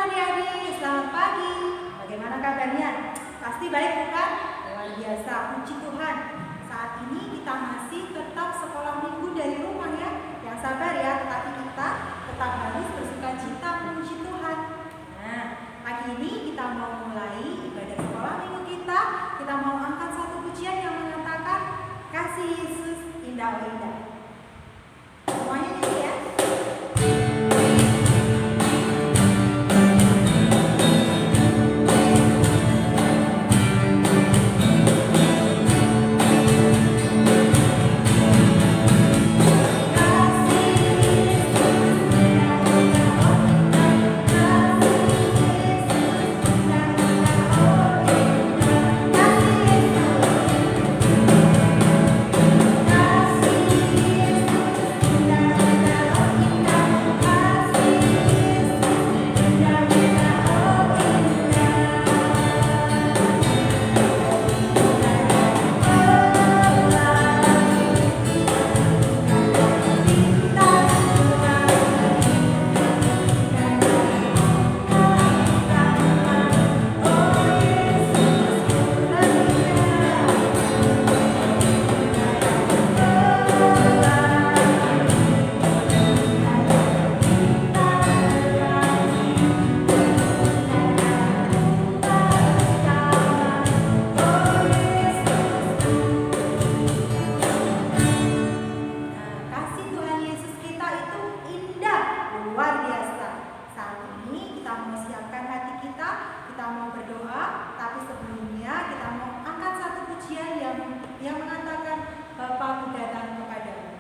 adik-adik, selamat pagi. Bagaimana kabarnya? Pasti baik bukan? Luar biasa, puji Tuhan. Saat ini kita masih tetap sekolah minggu dari rumah ya. Yang sabar ya, tetapi kita tetap harus bersukacita memuji Tuhan. Nah, pagi ini kita mau mulai ibadah sekolah minggu kita. Kita mau angkat satu pujian yang mengatakan kasih Yesus indah oh indah. Semuanya nyanyi ya. Yang mengatakan Bapa datang kepadamu.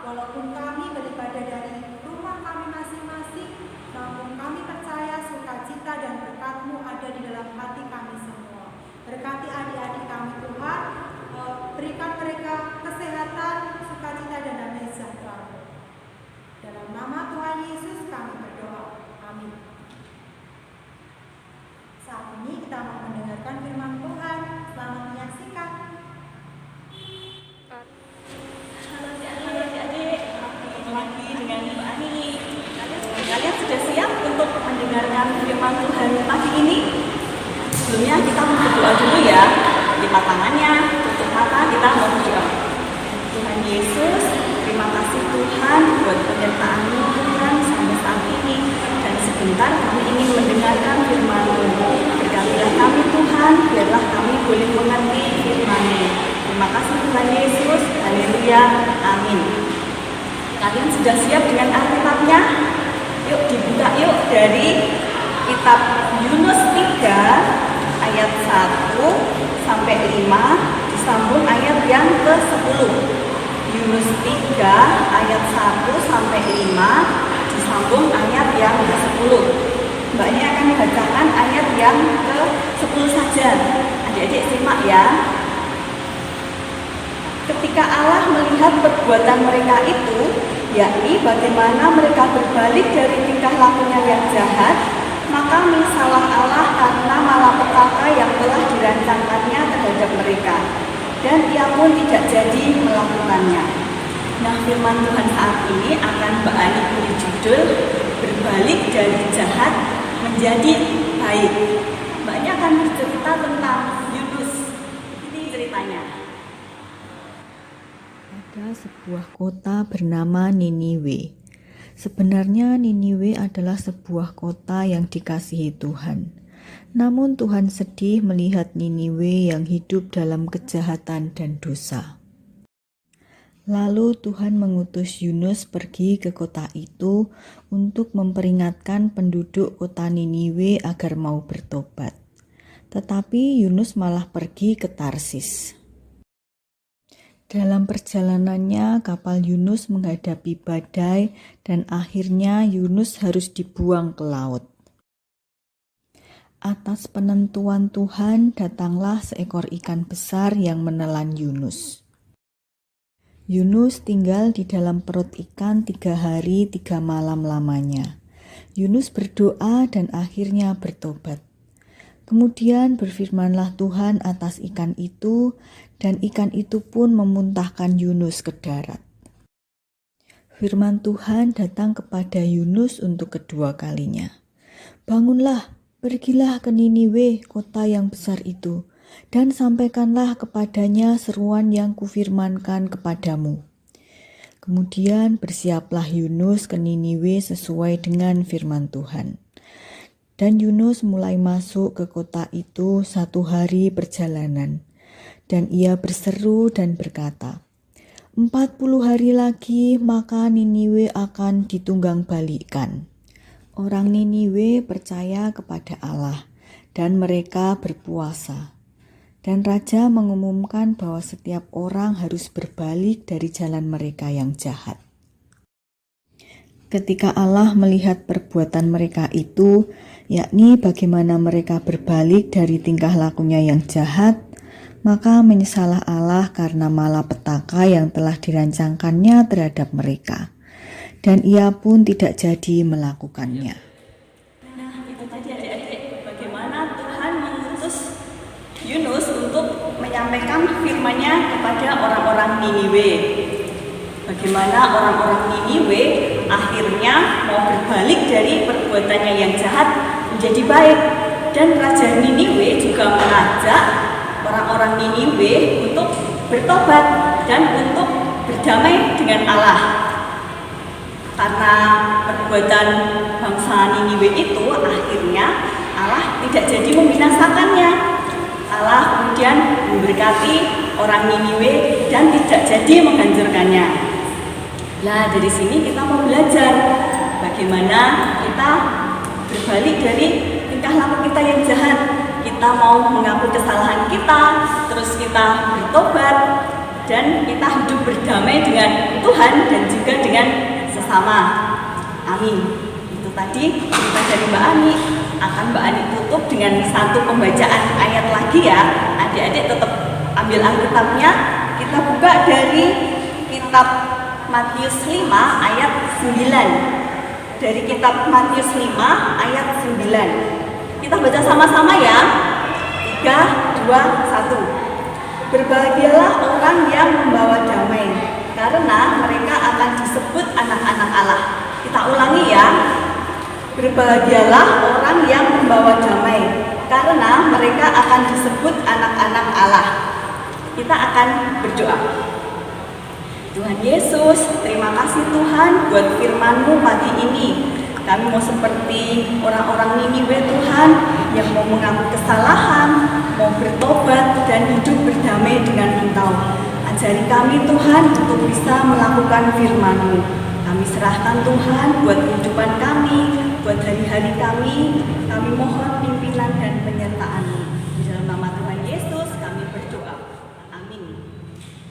Walaupun kami beribadah dari rumah kami masing-masing, namun kami percaya sukacita dan berkat-Mu ada di dalam hati kami semua. Berkati adik-adik kami Tuhan, berikan mereka kesehatan, sukacita dan damai sejahtera. Dalam nama Tuhan Yesus kami berdoa. berdoa. Amin. Saat ini kita mau mendengarkan firman Tuhan. Selamat menyaksikan. Halo adik-adik, ketemu lagi dengan Mbak Ani. Kalian sudah siap untuk mendengarkan firman Tuhan pagi ini? Sebelumnya kita mau berdoa dulu ya. Lipat tangannya, tutup mata, kita mau berdoa. Tuhan Yesus, terima kasih Tuhan buat penyertaan-Mu Tuhan sampai saat ini. Dan sebentar kami ingin mendengarkan firman-Mu. Berkatilah kami Tuhan, biarlah kami boleh mengerti firman-Mu. Terima kasih Tuhan Yesus, haleluya, amin. Kalian sudah siap dengan Alkitabnya? Yuk dibuka yuk dari kitab Yunus 3 ayat 1 sampai 5 disambung ayat yang ke-10. Yunus 3 ayat 1 sampai 5 disambung ayat yang ke-10. Mbaknya akan membacakan ayat yang ke-10 saja. Adik-adik simak ya. Ketika Allah melihat perbuatan mereka itu, yakni bagaimana mereka berbalik dari tingkah lakunya yang jahat, maka misalah Allah karena malapetaka yang telah dirancangkannya terhadap mereka, dan ia pun tidak jadi melakukannya. Nah, firman Tuhan saat ini akan Mbak Ani beri judul berbalik dari jahat menjadi baik. Mbaknya akan bercerita tentang Yunus. Ini ceritanya. Ada sebuah kota bernama Niniwe. Sebenarnya Niniwe adalah sebuah kota yang dikasihi Tuhan. Namun Tuhan sedih melihat Niniwe yang hidup dalam kejahatan dan dosa. Lalu Tuhan mengutus Yunus pergi ke kota itu untuk memperingatkan penduduk kota Niniwe agar mau bertobat. Tetapi Yunus malah pergi ke Tarsis. Dalam perjalanannya, kapal Yunus menghadapi badai dan akhirnya Yunus harus dibuang ke laut. Atas penentuan Tuhan, datanglah seekor ikan besar yang menelan Yunus. Yunus tinggal di dalam perut ikan 3 hari 3 malam lamanya. Yunus berdoa dan akhirnya bertobat. Kemudian berfirmanlah Tuhan atas ikan itu, dan ikan itu pun memuntahkan Yunus ke darat. Firman Tuhan datang kepada Yunus untuk kedua kalinya. Bangunlah, pergilah ke Niniwe, kota yang besar itu, dan sampaikanlah kepadanya seruan yang kufirmankan kepadamu. Kemudian bersiaplah Yunus ke Niniwe sesuai dengan firman Tuhan. Dan Yunus mulai masuk ke kota itu 1 hari perjalanan. Dan ia berseru dan berkata, 40 hari lagi maka Niniwe akan ditunggang balikkan. Orang Niniwe percaya kepada Allah dan mereka berpuasa. Dan raja mengumumkan bahwa setiap orang harus berbalik dari jalan mereka yang jahat. Ketika Allah melihat perbuatan mereka itu, yakni bagaimana mereka berbalik dari tingkah lakunya yang jahat, maka menyesalah Allah karena malapetaka yang telah dirancangkannya terhadap mereka, dan ia pun tidak jadi melakukannya. Nah, itu tadi adik-adik, bagaimana Tuhan mengutus Yunus untuk menyampaikan firman-Nya kepada orang-orang Niniwe. Bagaimana orang-orang Niniwe akhirnya mau berbalik dari perbuatannya yang jahat menjadi baik. Dan Raja Niniwe juga mengajak orang-orang Niniwe untuk bertobat dan untuk berdamai dengan Allah. Karena perbuatan bangsa Niniwe itu akhirnya Allah tidak jadi membinasakannya. Allah kemudian memberkati orang Niniwe dan tidak jadi menghancurkannya. Nah, dari sini kita mau belajar bagaimana kita berbalik dari tingkah laku kita yang jahat. Kita mau mengaku kesalahan kita, terus kita bertobat, dan kita hidup berdamai dengan Tuhan dan juga dengan sesama. Amin. Itu tadi cerita dari Mbak Ani. Akan Mbak Ani tutup dengan satu pembacaan ayat lagi ya. Adik-adik tetap ambil Alkitabnya. Kita buka dari kitab Matius 5 ayat 9. dari kitab Matius 5 ayat 9. Kita baca sama-sama ya. 3, 2, 1. Berbahagialah orang yang membawa damai, karena mereka akan disebut anak-anak Allah. Kita ulangi ya. Berbahagialah orang yang membawa damai, karena mereka akan disebut anak-anak Allah. Kita akan berdoa. Tuhan Yesus, terima kasih Tuhan buat firman-Mu pagi ini. Kami mau seperti orang-orang Niniwe Tuhan, yang mau mengaku kesalahan, mau bertobat dan hidup berdamai dengan Engkau. Ajari kami Tuhan untuk bisa melakukan firman-Mu. Kami serahkan Tuhan buat kehidupan kami, buat hari-hari kami. Kami mohon pimpinan dan penyertaan-Mu. Di dalam nama Tuhan Yesus kami berdoa. Amin.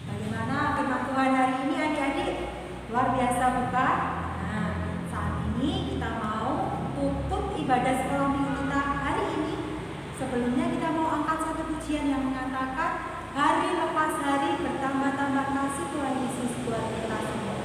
Bagaimana firman Tuhan hari ini adik-adik? Luar biasa bukan? Nah, saat ini kita mau tutup ibadah sekolah minggu kita hari ini. Sebelumnya kita mau angkat satu pujian yang mengatakan, hari lepas hari bertambah-tambah kasih Tuhan Yesus buat kita semua.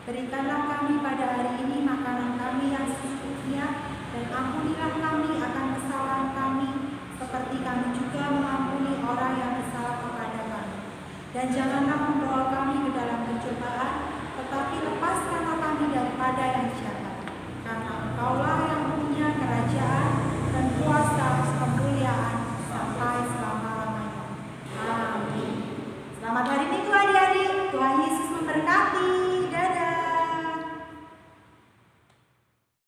Berikanlah kami pada hari ini makanan kami yang secukupnya, dan ampunilah kami akan kesalahan kami, seperti kami juga mengampuni orang yang bersalah kepada kami. Dan jangan